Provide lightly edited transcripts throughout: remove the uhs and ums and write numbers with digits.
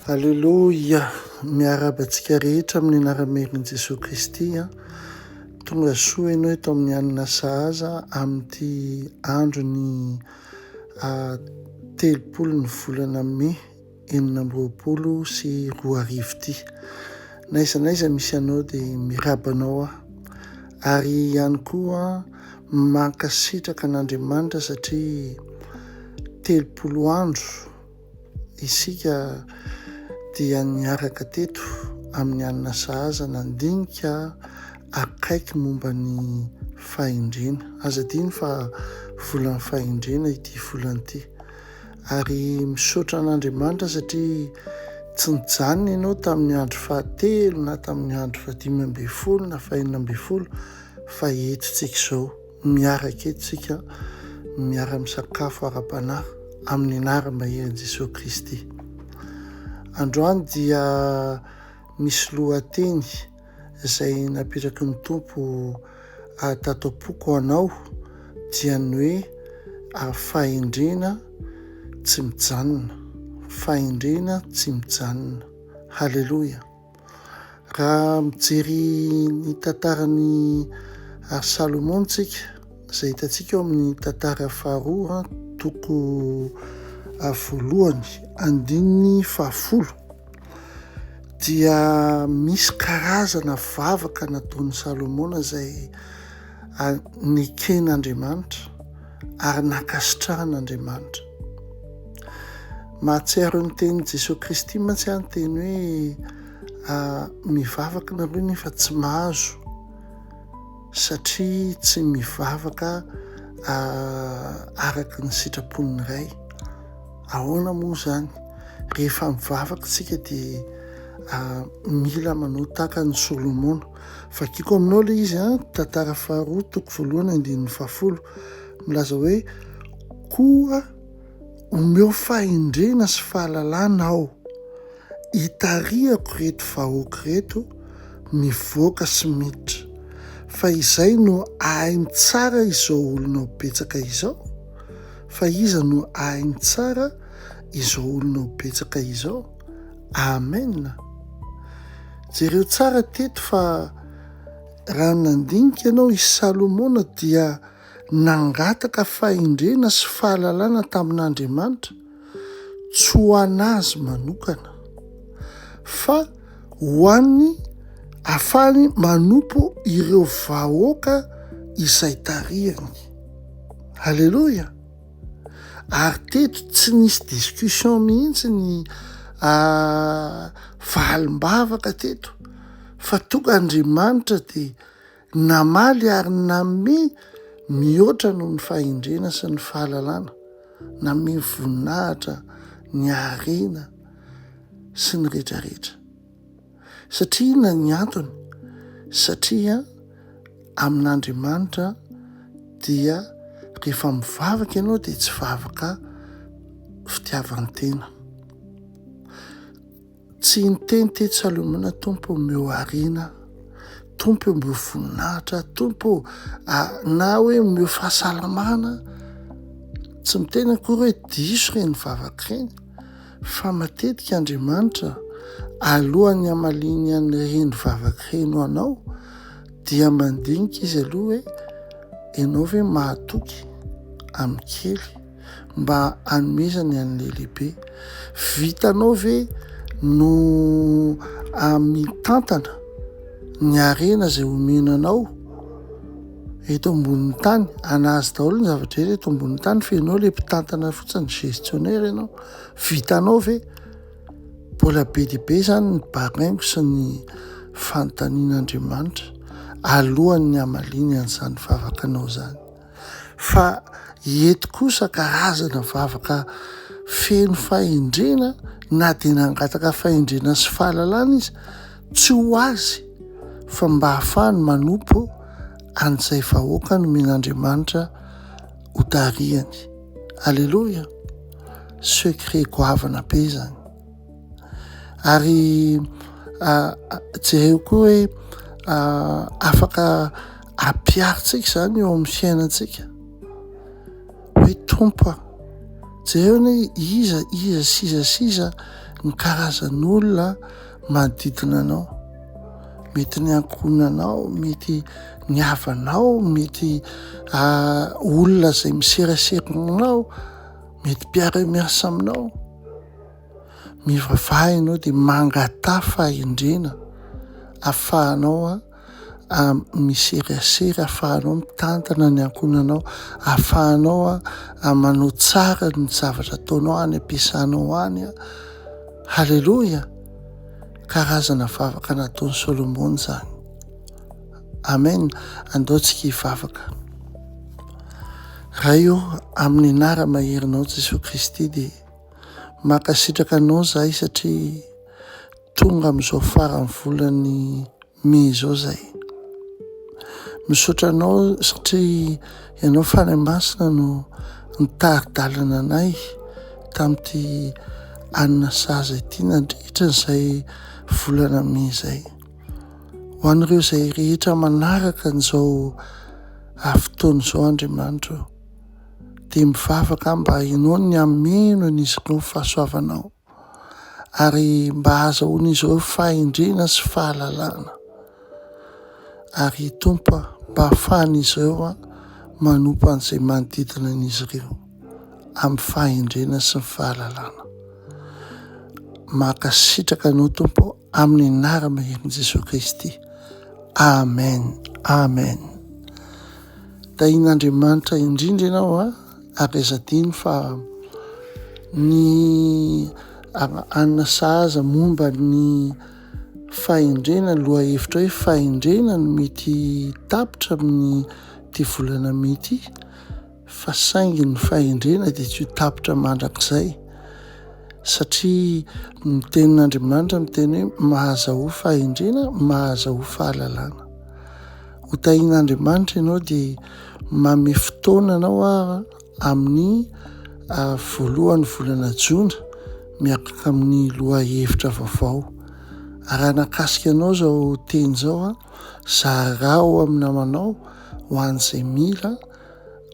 Aleloia, miarabantsika rehetra amin'ny anara-merin'i Jesosy Kristy tonga soa ianao eto amin'ny anina sahaza amin'ity andro ny 30 ny volana May 2024 ity. Naiza misy anao dia mirabanao ary ihany koa mankasitraka an'Andriamanitra satria 30 andro isika dia niaraka teto amin'ny anina sahaza nandinika akaiky momba ny fahendrena. Aza diny fa volan'ny fahendrena ity volana ity, ary misaotra an'Andriamanitra satria tsy nijanona ianao tamin'ny andro 9 na tamin'ny andro 15 na 14 fa etontsika izao miaraka etontsika miara-misakafo ara-panahy amin'ny anara-maherin' Jesosy Kristy. Androany dia misy lohateny izay napetraky ny Tompo tato am-poko anao, dia ny hoe fahendrena tsy mijanona, fahendrena tsy mijanona. Haleloia. Raha mijery ny tantaran'ny Salomonsika izay hitantsika eo amin'ny tantara faharoa toko voalohany 10, dia misy karazana vavaka nataon'ny Salomona izay neken'Andriamanitra ary nakasitrahan'Andriamanitra. Mahatsiaro ny tenin'i Jesosy Kristy mantsy ny teny hoe mivavaka nareo nefa tsy mahazo, satria tsy mivavaka araka ny sitrapon'ny ray. Ahoana moa zany? Rehefa mivavaka tsika dia mila manao tahaka ny Solomona. Vakiko aminao ilay izy tantara faharoa toko voalohany 10 milaza hoe koa omeo fahendrena sy fahalalana aho, hitariako reto vahoaka reto mivoaka sy miditra, fa izay no ahainy tsara izao olona betsaka izao, fa iza no ahainy tsara izao olona betsaka izao. Amen. Jereo tsara teto fa raha nandinika ianao i Salomona dia nangataka fahendrena sy fahalalana tamin'Andriamanitra, tsy ho anazy manokana fa ho an'ny ahafahany manompo ireo vahoaka izay tarihany. Haleloia. Ary teto tsy nisy discussion mihitsy ny valim-bavaka teto, fa tonga Andriamanitra dia namaly ary name mihoatra noho ny fahendrena sy ny fahalalana, name voninahitra, ny harena sy ny rehetrarehetra. Satria inona ny antony? Satria amin'Andriamanitra dia rehefa mivavaka ianao dia tsy vavaka fitiavan-tena. Tsy niteny teto Salomona Tompo omeo harena, Tompo omeo voninahitra, Tompo na hoe omeo fahasalamana. Tsy miteny akory hoe diso reny vavaka reny, fa matetika Andriamanitra alohan'ny hamaliny an'ireny vavaka reny ho anao dia mandinika izy aloha hoe ianao ve mahatoky amin'ny kely mba hanomezany an'ilay lehibe? Vitanao ve no mitantana ny harena izay omenanao eto ambonin'ny tany? Anazy daholo ny zavatra rehetra eto ambonin'ny tany, fa ianao ilay mpitantana fotsiny, gestionnaire ianao. Vitanao ve? Mbola be dia be zany ny baraingo sy ny fanontanian'Andriamanitra alohan'ny hamaliny an'izany vavakanao zany. Fa eto kosa karazana vavaka feno fahendrena, na dia nangataka fahendrena sy fahalalana izy, tsy ho azy fa mba hahafahany manompo an'izay vahoaka nomen'Andriamanitra ho tarihany. Aleloia. Secret goavana be zany. Ary jereo koa hoe afaka ampiaritsika zany eo amin'ny fiainantsika hoe Tompo, jereo hoe iza ny karazan'olona manodidina anao, mety ny ankohonanao, mety ny havanao, mety olona izay miseraserinao, mety mpiara-miasa aminao. Mivavaha ianao dia mangatà fahendrena ahafahanao miseriasery, ahafahanao mitantana ny ankohonanao, ahafahanao manao tsara ny zavatra ataonao any ampiasanao any. Halleloia! Karazana vavaka nataon'i Solomona zany. Amen. Andaontsika hivavaka. Raha io amin'ny anara-maherinao Jesosy Kristy dia mankasitraka anao zahay satria tonga amin'izao faran'ny volany May izao zay. Misaotra anao satria ianao fanahy masina no nitaridalana anay tamin'ity anina saza ity nandritra n'izay volana May izay. Ho an'ireo izay rehetra manaraka n'izao fotoana izao Andriamanitra, dia mivavaka mba hainao ny ameno an'izy ireo fahasoavanao ary mba ahazahoan'izy ireo fahendrena sy fahalalana. Ary Tompo, mba ahafahan'izy ireo manompo an'izay manodidina an'izy ireo amin'ny fahendrena sy ny fahalalana. Mankasitraka anao Tompo amin'ny anara-maherin' Jesosy Kristy. Amen. Amen. Tahin'Andriamanitra indrindra ianao ary azadiny fa ny anina sahaza momba ny fahendrena, loha hevitra hoe fahendrena no mety tapitra amin'ny ty volana May ity, fa saingy ny fahendrena dia tsy ho tapitra mandrakizay satria ny tenin'Andriamanitra miteny hoe mahazaho fahendrena, mahazaho fahalalana. Ho tahin'Andriamanitra ianao dia mame fotoana anao amin'ny voalohan'ny volana Jona miaraka amin'ny loha hevitra vaovao. Raha nakasika anao zao teny zao zarao amin'ny namanao ho an'izay mila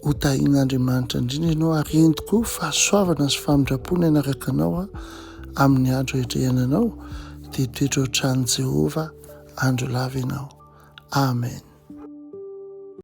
ho tahin'Andriamanitra indrindra ianao, areny tokoa fahasoavana sy famindrapona anaraka anao amin'ny andro rehetra ianao, dia toetra ho tran'i Jehova andro lava ianao. Amen.